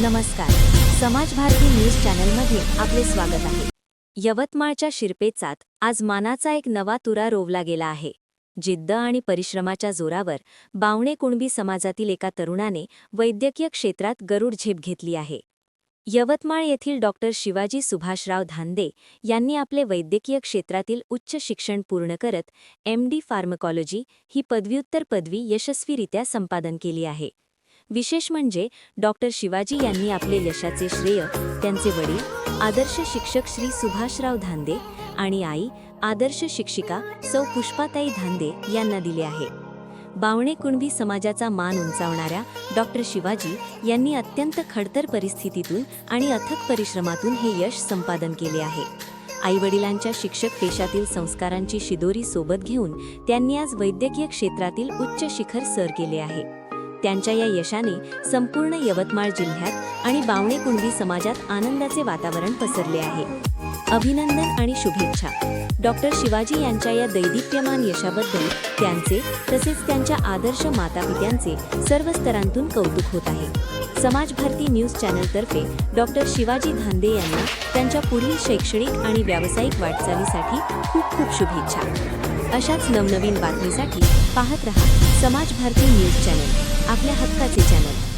नमस्कार. समाज भारती न्यूज चॅनलमध्ये आपले स्वागत आहे. यवतमाळच्या शिरपेचात आज मानाचा एक नवा तुरा रोवला गेला आहे. जिद्द आणि परिश्रमाच्या जोरावर बावणे कुणबी समाजातील एका तरुणाने वैद्यकीय क्षेत्रात गरुड झेप घेतली आहे. यवतमाळ येथील डॉक्टर शिवाजी सुभाषराव धांदे यांनी आपले वैद्यकीय क्षेत्रातील उच्च शिक्षण पूर्ण करत MD फार्मकॉलॉजी ही पदव्युत्तर पदवी यशस्वीरित्या संपादन केली आहे. विशेष म्हणजे डॉक्टर शिवाजी यांनी आपले यशाचे श्रेय त्यांचे वडील आदर्श शिक्षक श्री सुभाषराव धांदे आणि आई आदर्श शिक्षिका सौ पुष्पाताई धांदे यांना दिले आहे. बावणे कुणबी समाजाचा मान उंचावणाऱ्या डॉक्टर शिवाजी यांनी अत्यंत खडतर परिस्थितीतून आणि अथक परिश्रमातून हे यश संपादन केले आहे. आईवडिलांच्या शिक्षक पेशातील संस्कारांची शिदोरी सोबत घेऊन त्यांनी आज वैद्यकीय क्षेत्रातील उच्च शिखर सर केले आहे. त्यांच्या या यशाने संपूर्ण यवतमाळ जिल्ह्यात आणि बावणे कुणबी समाजात आनंदाचे वातावरण पसरले आहे. अभिनंदन आणि शुभेच्छा. डॉक्टर शिवाजी यांच्या या दैदिप्यमान यशाबद्दल त्यांचे तसेच त्यांच्या आदर्श मातापित्यांचे सर्व स्तरांतून कौतुक होत आहे. समाज भारती न्यूज चॅनलतर्फे डॉक्टर शिवाजी धांदे यांना त्यांच्या पुढील शैक्षणिक आणि व्यावसायिक वाटचालीसाठी खूप खूप शुभेच्छा. अशाच नवनवीन बातमीसाठी पाहत रहा समाज भारती न्यूज चॅनल, आपल्या हक्काचे चॅनल.